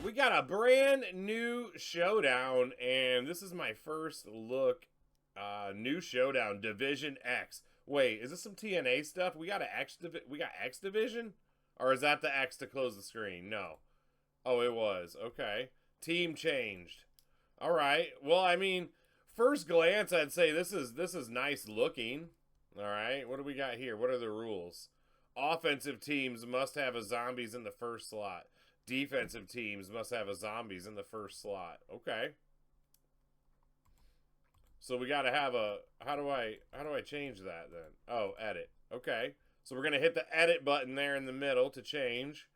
we got a brand new Showdown, and this is my first look. New Showdown, Division X. Wait, is this some TNA stuff? We got X Division? Or is that the X to close the screen? No. Oh, it was. Okay. Team changed. Alright. Well, I mean, first glance, I'd say this is nice looking. Alright. What do we got here? What are the rules? Offensive teams must have a zombies in the first slot. Defensive teams must have a zombies in the first slot. Okay. So we gotta have a, how do I change that then? Oh, edit. Okay. So we're gonna hit the edit button there in the middle to change.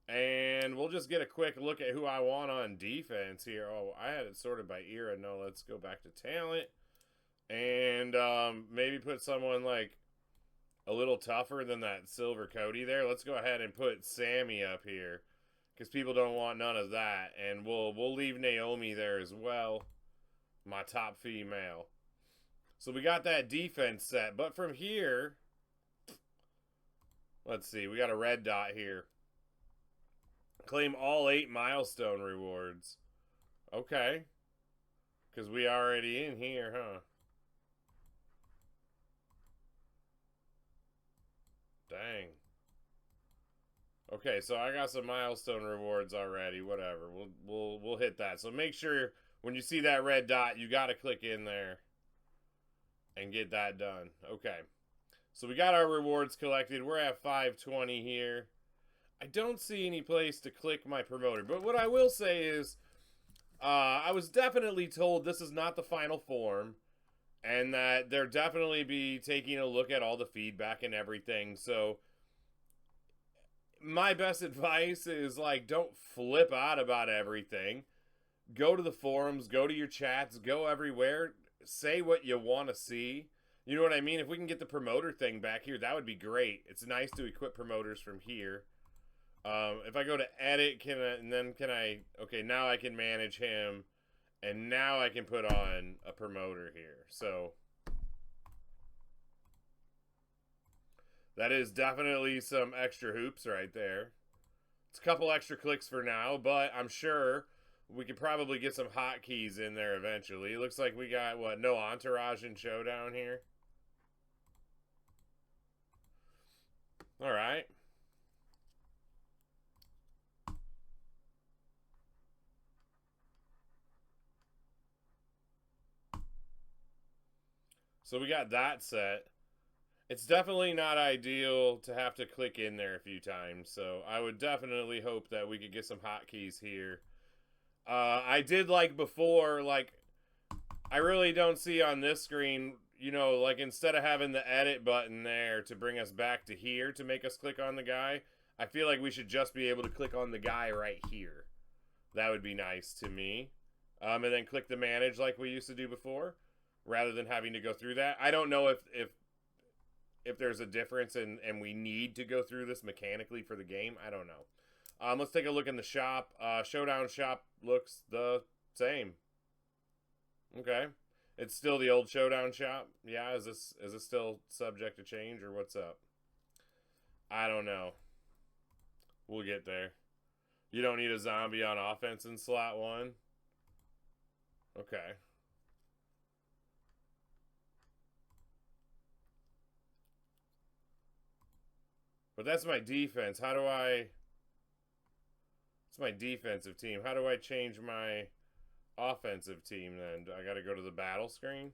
And we'll just get a quick look at who I want on defense here. Oh, I had it sorted by era. No, let's go back to talent. And maybe put someone like a little tougher than that Silver Cody there. Let's go ahead and put Sammy up here, because people don't want none of that. And we'll leave Naomi there as well, my top female. So we got that defense set. But from here, let's see. We got a red dot here. Claim all 8 milestone rewards. Okay. Because we already in here, huh? Dang. Okay, so I got some milestone rewards already. Whatever. We'll hit that. So make sure when you see that red dot, you got to click in there and get that done. Okay. So we got our rewards collected. We're at 520 here. I don't see any place to click my promoter. But what I will say is, I was definitely told this is not the final form, and that they'll definitely be taking a look at all the feedback and everything. So my best advice is, like, don't flip out about everything. Go to the forums, go to your chats, go everywhere. Say what you want to see. You know what I mean? If we can get the promoter thing back here, that would be great. It's nice to equip promoters from here. If I go to edit, okay, now I can manage him, and now I can put on a promoter here. So that is definitely some extra hoops right there. It's a couple extra clicks for now, but I'm sure we could probably get some hotkeys in there eventually. It looks like we got, what, no entourage in Showdown here. Alright. So we got that set. It's definitely not ideal to have to click in there a few times, so I would definitely hope that we could get some hotkeys here. I did like before, like, I really don't see on this screen, you know, like, instead of having the edit button there to bring us back to here to make us click on the guy, I feel like we should just be able to click on the guy right here. That would be nice to me. And then click the manage like we used to do before, rather than having to go through that. I don't know if there's a difference and we need to go through this mechanically for the game. I don't know. Let's take a look in the shop. Showdown shop looks the same. Okay. It's still the old Showdown shop. Yeah, is this still subject to change, or what's up? I don't know. We'll get there. You don't need a zombie on offense in slot 1? Okay. But that's my defense. How do I... It's my defensive team. How do I change my offensive team then? Do I got to go to the battle screen?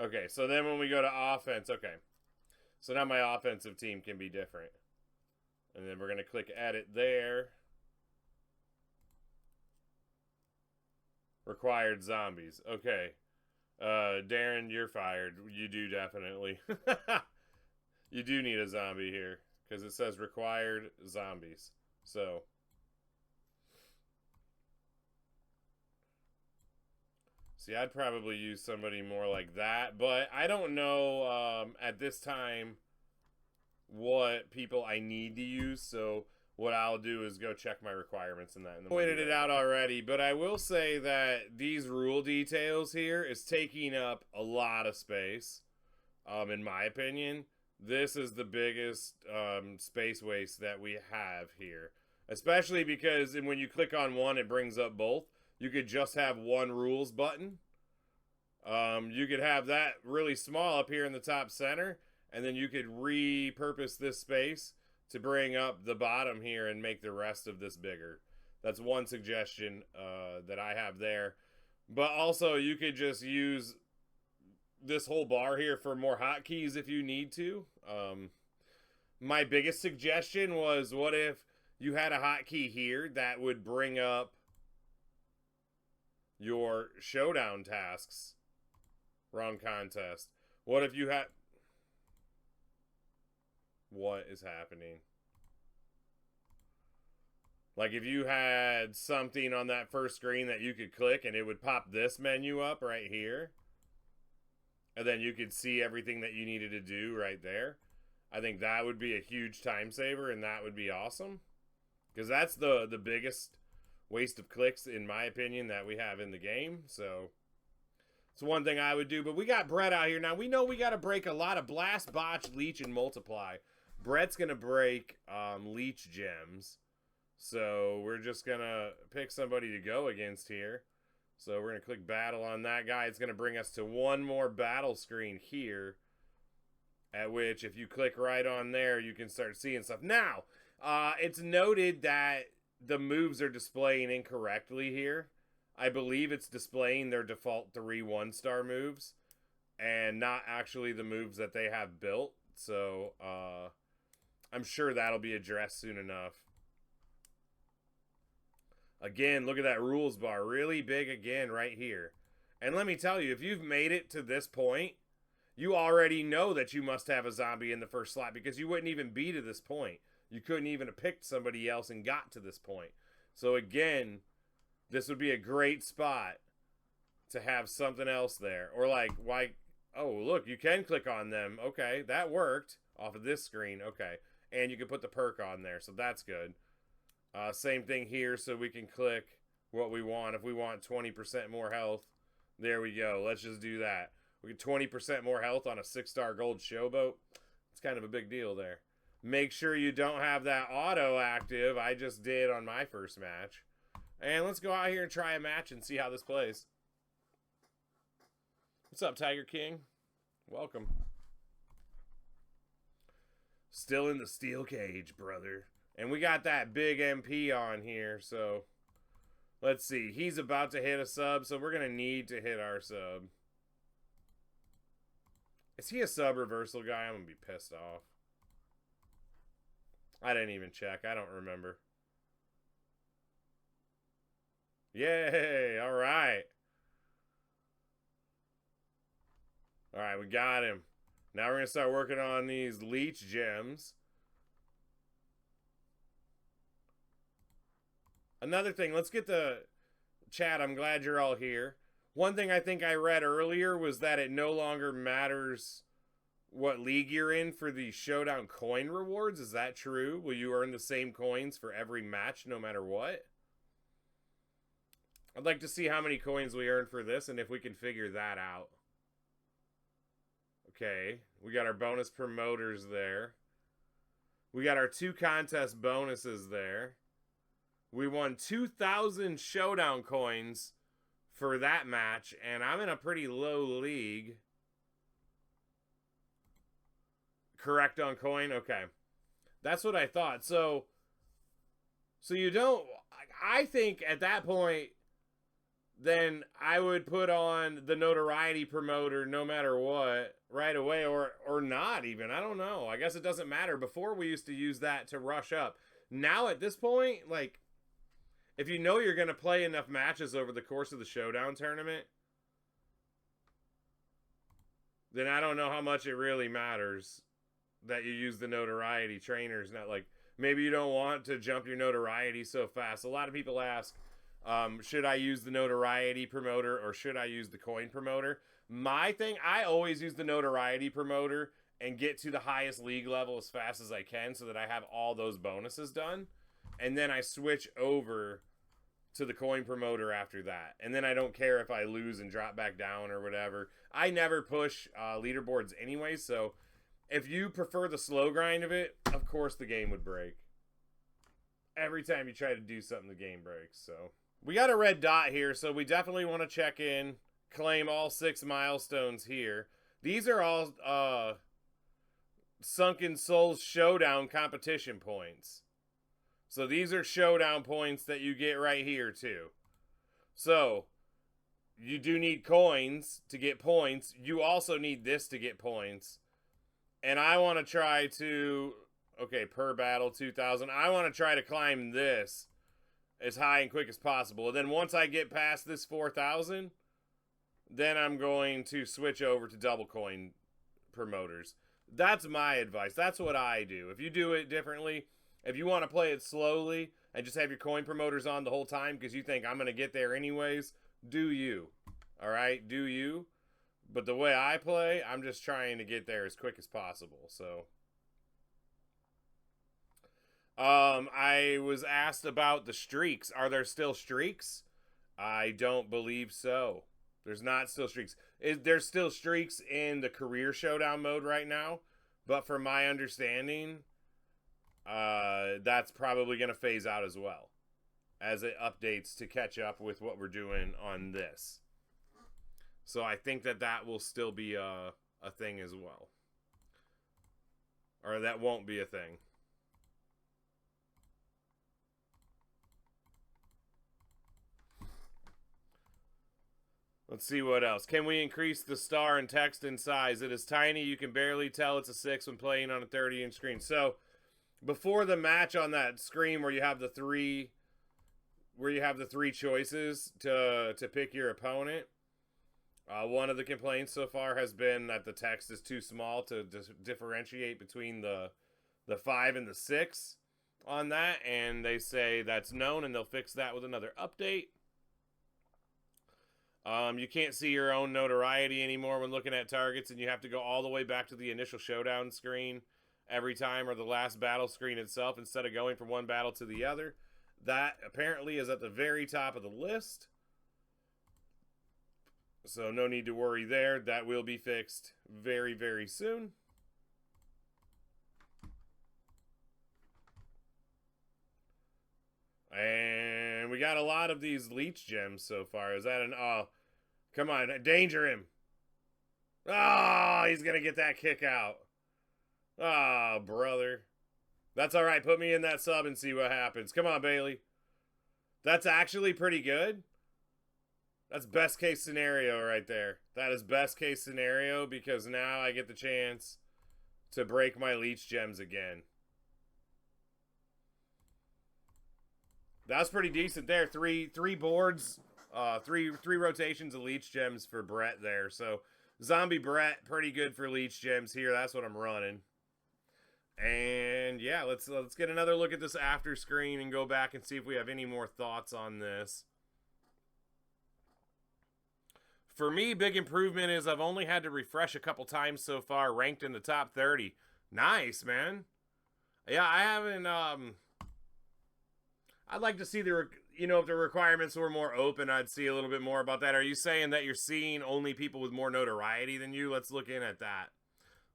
Okay, so then when we go to offense, okay. So now my offensive team can be different. And then we're going to click edit there. Required zombies. Okay. Darren, you're fired. You do definitely. You do need a zombie here, because it says required zombies. So see, I'd probably use somebody more like that, but I don't know at this time what people I need to use, so what I'll do is go check my requirements and that. And pointed it out already, but I will say that these rule details here is taking up a lot of space, in my opinion. this is the biggest space waste that we have here. Especially because when you click on one, it brings up both. You could just have one rules button. You could have that really small up here in the top center, and then you could repurpose this space to bring up the bottom here and make the rest of this bigger. That's one suggestion that I have there. But also, you could just use this whole bar here for more hotkeys if you need to. My biggest suggestion was, what if you had a hotkey here that would bring up your showdown tasks? Wrong contest. What if you had... What is happening? Like if you had something on that first screen that you could click and it would pop this menu up right here. And then you could see everything that you needed to do right there. I think that would be a huge time saver, and that would be awesome. Because that's the biggest waste of clicks, in my opinion, that we have in the game. So it's one thing I would do. But we got Brett out here. Now, we know we got to break a lot of blast, botch, leech, and multiply. Brett's going to break leech gems. So we're just going to pick somebody to go against here. So we're going to click battle on that guy. It's going to bring us to one more battle screen here. At which, if you click right on there, you can start seeing stuff. Now, it's noted that the moves are displaying incorrectly here. I believe it's displaying their default 3 1-star moves. And not actually the moves that they have built. So, I'm sure that'll be addressed soon enough. Again, look at that rules bar. Really big again right here. And let me tell you, if you've made it to this point, you already know that you must have a zombie in the first slot because you wouldn't even be to this point. You couldn't even have picked somebody else and got to this point. So again, this would be a great spot to have something else there. Or like, why? Oh, look, you can click on them. Okay, that worked off of this screen. Okay, and you can put the perk on there, so that's good. Same thing here, so we can click what we want. If we want 20% more health, there we go. Let's just do that. We get 20% more health on a 6-star gold showboat. It's kind of a big deal there. Make sure you don't have that auto active. I just did on my first match. And let's go out here and try a match and see how this plays. What's up, Tiger King? Welcome. Still in the steel cage, brother. And we got that big MP on here, so let's see. He's about to hit a sub, so we're going to need to hit our sub. Is he a sub reversal guy? I'm going to be pissed off. I didn't even check. I don't remember. Yay! All right. All right, we got him. Now we're going to start working on these leech gems. Another thing, let's get the chat. I'm glad you're all here. One thing I think I read earlier was that it no longer matters what league you're in for the Showdown coin rewards. Is that true? Will you earn the same coins for every match no matter what? I'd like to see how many coins we earn for this and if we can figure that out. Okay, we got our bonus promoters there. We got our 2 contest bonuses there. We won 2,000 Showdown coins for that match, and I'm in a pretty low league. Correct on coin? Okay. That's what I thought. So you don't... I think at that point, then I would put on the notoriety promoter no matter what right away, or not even. I don't know. I guess it doesn't matter. Before, we used to use that to rush up. Now, at this point, like... If you know you're going to play enough matches over the course of the Showdown tournament, then I don't know how much it really matters that you use the notoriety trainers. Not like, maybe you don't want to jump your notoriety so fast. A lot of people ask, should I use the notoriety promoter or should I use the coin promoter? My thing, I always use the notoriety promoter and get to the highest league level as fast as I can so that I have all those bonuses done. And then I switch over to the coin promoter after that. And then I don't care if I lose and drop back down or whatever. I never push leaderboards anyway, so If you prefer the slow grind of it, of course the game would break. Every time you try to do something, the game breaks. So we got a red dot here, so we definitely want to check in, claim all 6 milestones here. These are all Sunken Souls Showdown competition points. So these are Showdown points that you get right here too. So you do need coins to get points. You also need this to get points. And I want to try to... Okay, per battle, 2,000. I want to try to climb this as high and quick as possible. And then once I get past this 4,000, then I'm going to switch over to double coin promoters. That's my advice. That's what I do. If you do it differently, if you want to play it slowly and just have your coin promoters on the whole time because you think I'm going to get there anyways, do you. All right? Do you. But the way I play, I'm just trying to get there as quick as possible. So... I was asked about the streaks. Are there still streaks? I don't believe so. There's not still streaks. There's still streaks in the career showdown mode right now, but from my understanding, that's probably going to phase out as well as it updates to catch up with what we're doing on this. So I think that will still be a thing as well. Or that won't be a thing. Let's see what else. Can we increase the star and text in size? It is tiny. You can barely tell it's a 6 when playing on a 30-inch screen. So, before the match on that screen where you have the three choices to pick your opponent, one of the complaints so far has been that the text is too small to differentiate between the 5 and the 6 on that, and they say that's known and they'll fix that with another update. You can't see your own notoriety anymore when looking at targets, and you have to go all the way back to the initial showdown screen every time, or the last battle screen itself, instead of going from one battle to the other. That apparently is at the very top of the list. So no need to worry there. That will be fixed very, very soon. And we got a lot of these leech gems so far. Is that an... come on, danger him. Oh, he's going to get that kick out. Oh, brother. That's all right. Put me in that sub and see what happens. Come on, Bailey. That's actually pretty good. That's best case scenario right there. That is best case scenario because now I get the chance to break my leech gems again. That's pretty decent there. Three boards, three rotations of leech gems for Brett there. So Zombie Brett, pretty good for leech gems here. That's what I'm running. And yeah, let's get another look at this after screen and go back and see if we have any more thoughts on this. For me, big improvement is I've only had to refresh a couple times so far, ranked in the top 30. Nice, man. Yeah, I haven't, I'd like to see if the requirements were more open, I'd see a little bit more about that. Are you saying that you're seeing only people with more notoriety than you? Let's look in at that.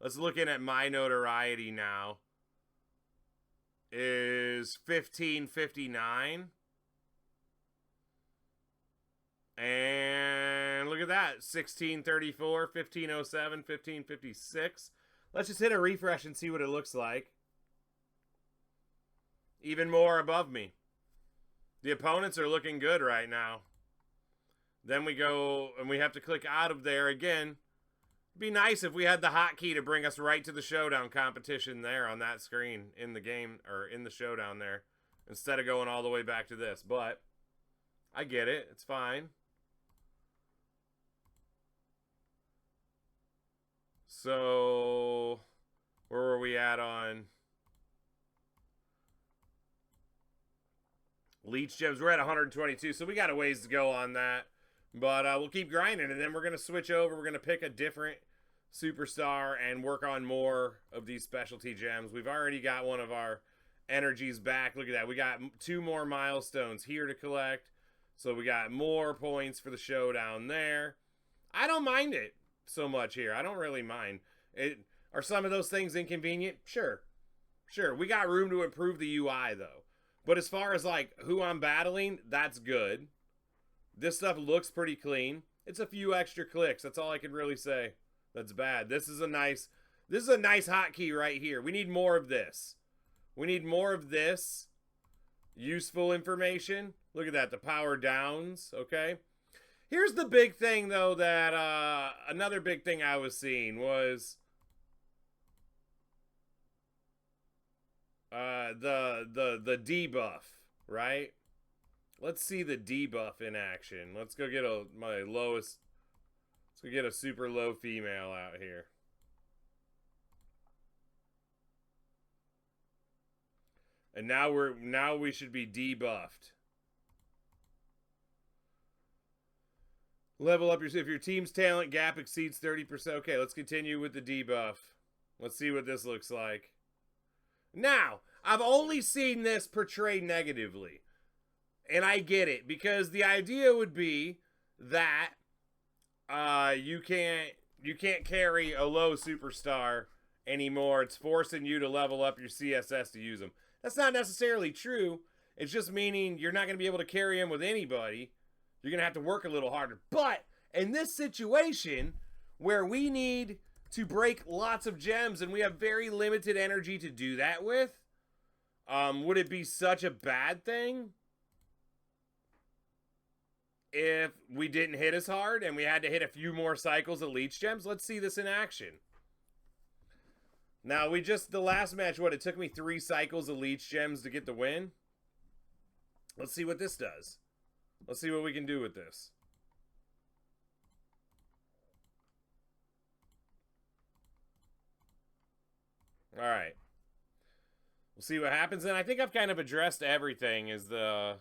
Let's look in at my notoriety now. Is 1559. And look at that. 1634, 1507, 1556. Let's just hit a refresh and see what it looks like. Even more above me. The opponents are looking good right now. Then we go, and we have to click out of there again. It'd be nice if we had the hotkey to bring us right to the showdown competition there on that screen in the game, or in the showdown there, instead of going all the way back to this. But I get it. It's fine. So, where were we at on leech gems? We're at 122, so we got a ways to go on that. But we'll keep grinding, and then we're going to switch over. We're going to pick a different superstar and work on more of these specialty gems. We've already got one of our energies back. Look at that. We got 2 more milestones here to collect. So we got more points for the showdown there. I don't mind it so much here. I don't really mind. Are some of those things inconvenient? Sure. Sure. We got room to improve the UI, though. But as far as, like, who I'm battling, that's good. This stuff looks pretty clean. It's a few extra clicks. That's all I can really say. That's bad. This is a nice hotkey right here. We need more of this. We need more of this useful information. Look at that. The power downs. Okay. Here's the big thing, though, that another big thing I was seeing was the debuff, right? Let's see the debuff in action. Let's go get my lowest. Let's go get a super low female out here. And now we should be debuffed. Level up if your team's talent gap exceeds 30%. Okay, let's continue with the debuff. Let's see what this looks like. Now, I've only seen this portrayed negatively. And I get it, because the idea would be that you can't carry a low superstar anymore. It's forcing you to level up your CSS to use them. That's not necessarily true. It's just meaning you're not going to be able to carry him with anybody. You're going to have to work a little harder. But in this situation, where we need to break lots of gems and we have very limited energy to do that with, would it be such a bad thing if we didn't hit as hard and we had to hit a few more cycles of leech gems? Let's see this in action. Now, the last match, it took me 3 cycles of leech gems to get the win. Let's see what this does. Let's see what we can do with this. All right. We'll see what happens. And I think I've kind of addressed everything is the...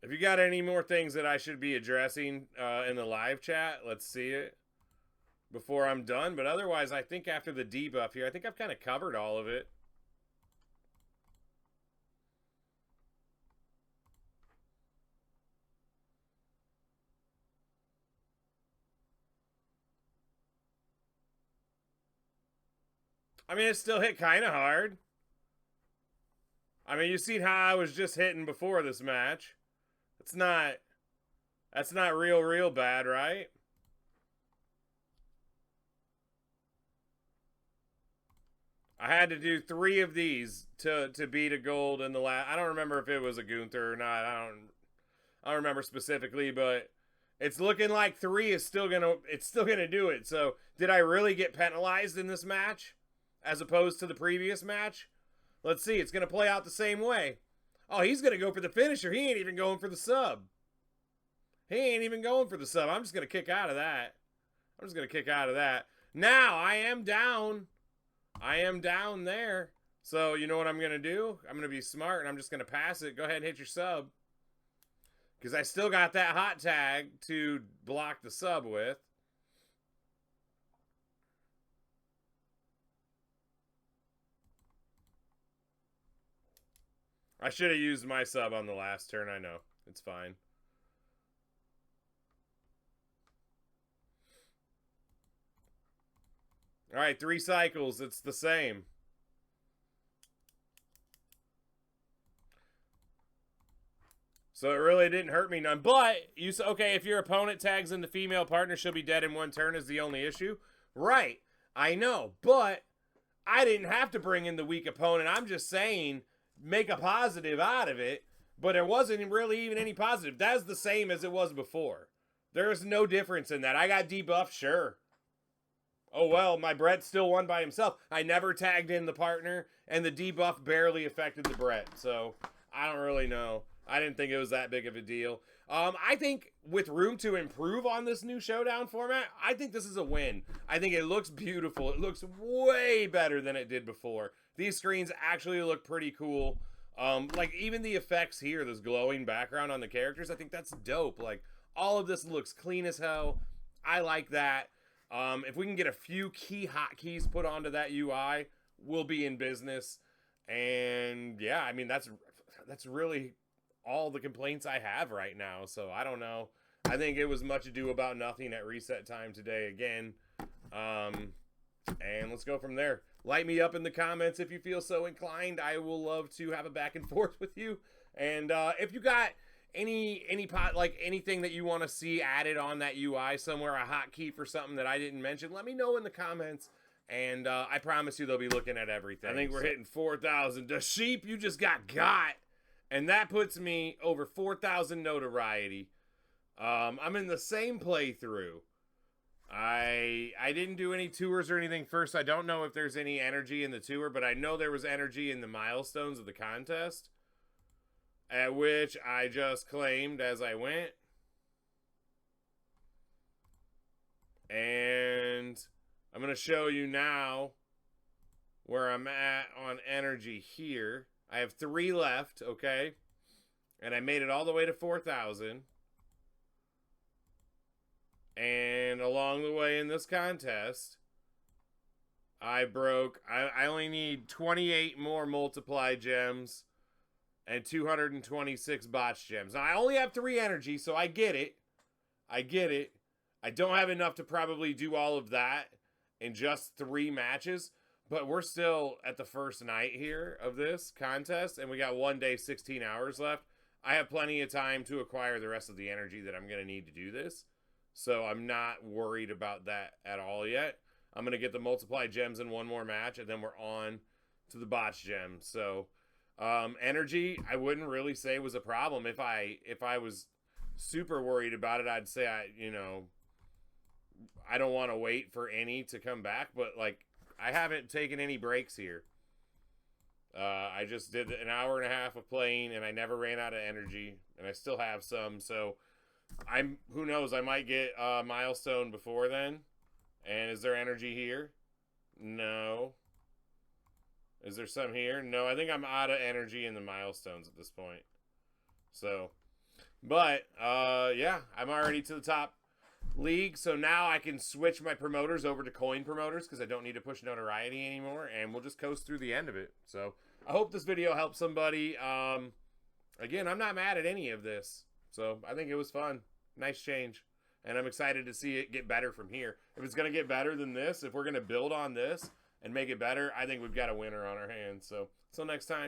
If you got any more things that I should be addressing in the live chat, let's see it before I'm done. But otherwise, I think after the debuff here, I think I've kind of covered all of it. I mean, it still hit kind of hard. I mean, you seen how I was just hitting before this match. That's not real bad, right? I had to do 3 of these to beat a gold in the last. I don't remember if it was a Gunther or not. I don't remember specifically, but it's looking like 3 is still gonna do it. So did I really get penalized in this match as opposed to the previous match? Let's see. It's gonna play out the same way. Oh, he's gonna go for the finisher. He ain't even going for the sub. He ain't even going for the sub. I'm just gonna kick out of that. Now I am down. I am down there. So you know what I'm going to do? I'm going to be smart and I'm just going to pass it. Go ahead and hit your sub. Because I still got that hot tag to block the sub with. I should have used my sub on the last turn. I know. It's fine. All right, 3 cycles. It's the same. So it really didn't hurt me none. But, okay, if your opponent tags in the female partner, she'll be dead in 1 turn is the only issue. Right. I know. But I didn't have to bring in the weak opponent. I'm just saying, make a positive out of it. But there wasn't really even any positive. That's the same as it was before. There's no difference in that. I got debuffed, sure. Oh, well, my Brett still won by himself. I never tagged in the partner, and the debuff barely affected the Brett. So, I don't really know. I didn't think it was that big of a deal. I think with room to improve on this new Showdown format, I think this is a win. I think it looks beautiful. It looks way better than it did before. These screens actually look pretty cool. Like, even the effects here, this glowing background on the characters, I think that's dope. Like, all of this looks clean as hell. I like that. If we can get a few key hotkeys put onto that UI, we'll be in business. And yeah, I mean, that's really all the complaints I have right now. So I don't know. I think it was much ado about nothing at reset time today again. And let's go from there. Light me up in the comments if you feel so inclined. I will love to have a back and forth with you. And if you got anything that you want to see added on that UI somewhere, a hotkey for something that I didn't mention, let me know in the comments. And I promise you they'll be looking at everything. I think we're hitting 4,000. The sheep you just got. And that puts me over 4,000 notoriety. I'm in the same playthrough. I didn't do any tours or anything first. I don't know if there's any energy in the tour, but I know there was energy in the milestones of the contest, at which I just claimed as I went. And I'm going to show you now where I'm at on energy here. I have 3 left, okay? And I made it all the way to 4,000. And along the way in this contest, I only need 28 more multiply gems and 226 botch gems. Now, I only have 3 energy, so I get it. I don't have enough to probably do all of that in just 3 matches, but we're still at the first night here of this contest, and we got 1 day, 16 hours left. I have plenty of time to acquire the rest of the energy that I'm going to need to do this. So I'm not worried about that at all yet. I'm going to get the multiply gems in 1 more match, and then we're on to the botch gems. So energy, I wouldn't really say was a problem. If I was super worried about it, I'd say I don't want to wait for any to come back. But like, I haven't taken any breaks here. I just did an hour and a half of playing, and I never ran out of energy, and I still have some. So who knows, I might get a milestone before then. And is there energy here? No. Is there some here? No, I think I'm out of energy in the milestones at this point. So, but yeah, I'm already to the top league, so now I can switch my promoters over to coin promoters because I don't need to push notoriety anymore, and we'll just coast through the end of it. So I hope this video helps somebody. Again, I'm not mad at any of this. So I think it was fun. Nice change. And I'm excited to see it get better from here. If it's going to get better than this, if we're going to build on this and make it better, I think we've got a winner on our hands. So until next time.